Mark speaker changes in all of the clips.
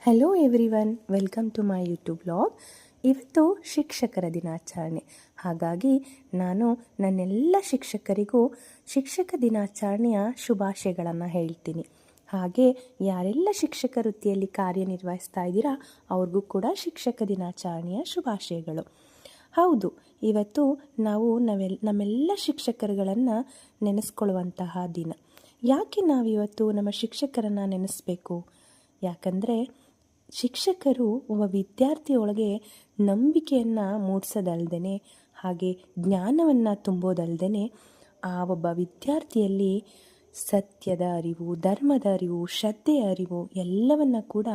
Speaker 1: Hello everyone, welcome to my YouTube blog. ಇವತ್ತು ಶಿಕ್ಷಕರ ದಿನಾಚರಣೆ. ಹಾಗಾಗಿ ನಾನು ನನ್ನೆಲ್ಲ ಶಿಕ್ಷಕರಿಗೂ ಶಿಕ್ಷಕ ದಿನಾಚರಣೆಯ ಶುಭಾಶಯಗಳನ್ನು ಹೇಳ್ತೀನಿ. ಹಾಗೆ ಯಾರೆಲ್ಲ ಶಿಕ್ಷಕ ವೃತ್ತಿಯಲ್ಲಿ ಕಾರ್ಯನಿರ್ವಹಿಸ್ತಾ ಇದ್ದೀರಾ ಅವ್ರಿಗೂ ಕೂಡ ಶಿಕ್ಷಕ ದಿನಾಚರಣೆಯ ಶುಭಾಶಯಗಳು. ಹೌದು, ಇವತ್ತು ನಾವು ನಮ್ಮೆಲ್ಲ ಶಿಕ್ಷಕರುಗಳನ್ನು ನೆನೆಸ್ಕೊಳ್ಳುವಂತಹ ದಿನ. ಯಾಕೆ ನಾವಿವತ್ತು ನಮ್ಮ ಶಿಕ್ಷಕರನ್ನು ನೆನೆಸ್ಬೇಕು? ಯಾಕಂದರೆ ಶಿಕ್ಷಕರು ಒಬ್ಬ ವಿದ್ಯಾರ್ಥಿಯೊಳಗೆ ನಂಬಿಕೆಯನ್ನು ಮೂಡಿಸೋದಲ್ದೇ, ಹಾಗೆ ಜ್ಞಾನವನ್ನು ತುಂಬೋದಲ್ದೇ, ಆ ಒಬ್ಬ ವಿದ್ಯಾರ್ಥಿಯಲ್ಲಿ ಸತ್ಯದ ಅರಿವು, ಧರ್ಮದ ಅರಿವು, ಶ್ರದ್ಧೆಯ ಅರಿವು ಎಲ್ಲವನ್ನು ಕೂಡ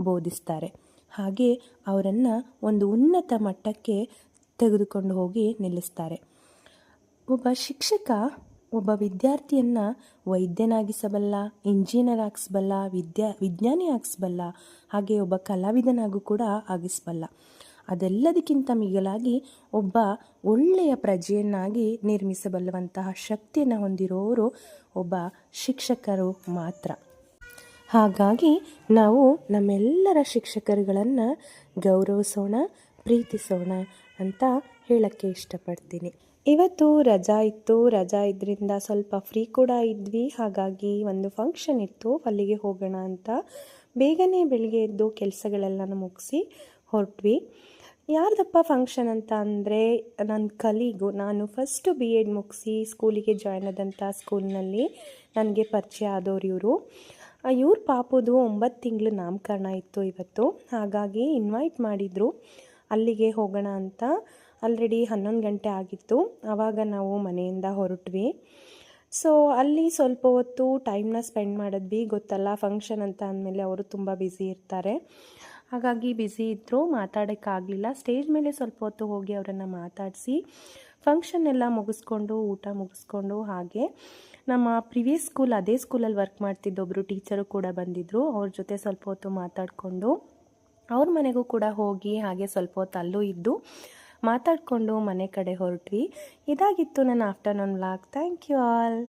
Speaker 1: ಬೋಧಿಸ್ತಾರೆ. ಹಾಗೆ ಅವರನ್ನು ಒಂದು ಉನ್ನತ ಮಟ್ಟಕ್ಕೆ ತೆಗೆದುಕೊಂಡು ಹೋಗಿ ನಿಲ್ಲಿಸ್ತಾರೆ. ಒಬ್ಬ ಶಿಕ್ಷಕ ಒಬ್ಬ ವಿದ್ಯಾರ್ಥಿಯನ್ನು ವೈದ್ಯನಾಗಿಸಬಲ್ಲ, ಇಂಜಿನಿಯರ್ ಆಗಿಸಬಲ್ಲ, ವಿಜ್ಞಾನಿ ಆಗಿಸಬಲ್ಲ, ಹಾಗೆ ಒಬ್ಬ ಕಲಾವಿದನಾಗೂ ಕೂಡ ಆಗಿಸಬಲ್ಲ. ಅದೆಲ್ಲದಕ್ಕಿಂತ ಮಿಗಿಲಾಗಿ ಒಬ್ಬ ಒಳ್ಳೆಯ ಪ್ರಜೆಯನ್ನಾಗಿ ನಿರ್ಮಿಸಬಲ್ಲವಂತಹ ಶಕ್ತಿಯನ್ನು ಹೊಂದಿರೋರು ಒಬ್ಬ ಶಿಕ್ಷಕರು ಮಾತ್ರ. ಹಾಗಾಗಿ ನಾವು ನಮ್ಮೆಲ್ಲರ ಶಿಕ್ಷಕರುಗಳನ್ನು ಗೌರವಿಸೋಣ, ಪ್ರೀತಿಸೋಣ ಅಂತ ಹೇಳೋಕ್ಕೆ ಇಷ್ಟಪಡ್ತೀನಿ. ಇವತ್ತು ರಜಾ ಇದ್ರಿಂದ ಸ್ವಲ್ಪ ಫ್ರೀ ಕೂಡ ಇದ್ವಿ. ಹಾಗಾಗಿ ಒಂದು ಫಂಕ್ಷನ್ ಇತ್ತು, ಅಲ್ಲಿಗೆ ಹೋಗೋಣ ಅಂತ ಬೇಗನೆ ಬೆಳಿಗ್ಗೆ ಎದ್ದು ಕೆಲಸಗಳೆಲ್ಲನೂ ಮುಗಿಸಿ ಹೊರಟ್ವಿ. ಯಾರ್ದಪ್ಪ ಫಂಕ್ಷನ್ ಅಂತ ಅಂದರೆ ನನ್ನ ಕಲೀಗು. ನಾನು ಫಸ್ಟು BEd ಮುಗಿಸಿ ಸ್ಕೂಲಿಗೆ ಜಾಯ್ನ್ ಆದಂಥ ಸ್ಕೂಲ್ನಲ್ಲಿ ನನಗೆ ಪರಿಚಯ ಆದವ್ರು ಇವರು. ಇವ್ರ ಪಾಪುದು 9 ತಿಂಗಳು ನಾಮಕರಣ ಇತ್ತು ಇವತ್ತು. ಹಾಗಾಗಿ ಇನ್ವೈಟ್ ಮಾಡಿದರು, ಅಲ್ಲಿಗೆ ಹೋಗೋಣ ಅಂತ. ಆಲ್ರೆಡಿ 11 ಗಂಟೆ ಆಗಿತ್ತು. ಆವಾಗ ನಾವು ಮನೆಯಿಂದ ಹೊರಟ್ವಿ. ಸೊ ಅಲ್ಲಿ ಸ್ವಲ್ಪ ಹೊತ್ತು ಟೈಮ್ನ ಸ್ಪೆಂಡ್ ಮಾಡಿದ್ವಿ. ಗೊತ್ತಲ್ಲ, ಫಂಕ್ಷನ್ ಅಂತ ಅಂದಮೇಲೆ ಅವರು ತುಂಬ ಬ್ಯುಸಿ ಇರ್ತಾರೆ. ಹಾಗಾಗಿ ಬ್ಯುಸಿ ಇದ್ದರು, ಮಾತಾಡೋಕ್ಕಾಗಲಿಲ್ಲ. ಸ್ಟೇಜ್ ಮೇಲೆ ಸ್ವಲ್ಪ ಹೊತ್ತು ಹೋಗಿ ಅವರನ್ನು ಮಾತಾಡಿಸಿ ಫಂಕ್ಷನ್ ಎಲ್ಲ ಮುಗಿಸ್ಕೊಂಡು, ಊಟ ಮುಗಿಸ್ಕೊಂಡು, ಹಾಗೆ ನಮ್ಮ ಪ್ರಿವಿಯಸ್ ಸ್ಕೂಲ್, ಅದೇ ಸ್ಕೂಲಲ್ಲಿ ವರ್ಕ್ ಮಾಡ್ತಿದ್ದೊಬ್ಬರು ಟೀಚರು ಕೂಡ ಬಂದಿದ್ದರು. ಅವ್ರ ಜೊತೆ ಸ್ವಲ್ಪ ಹೊತ್ತು ಮಾತಾಡಿಕೊಂಡು ಅವ್ರ ಮನೆಗೂ ಕೂಡ ಹೋಗಿ ಹಾಗೆ ಸ್ವಲ್ಪ ಹೊತ್ತು ಅಲ್ಲೂ ಇದ್ದು ಮಾತಾಡಿಕೊಂಡು ಮನೆ ಕಡೆ ಹೊರಟ್ವಿ. ಇದಾಗಿತ್ತು ನನ್ನ afternoon vlog. Thank you all.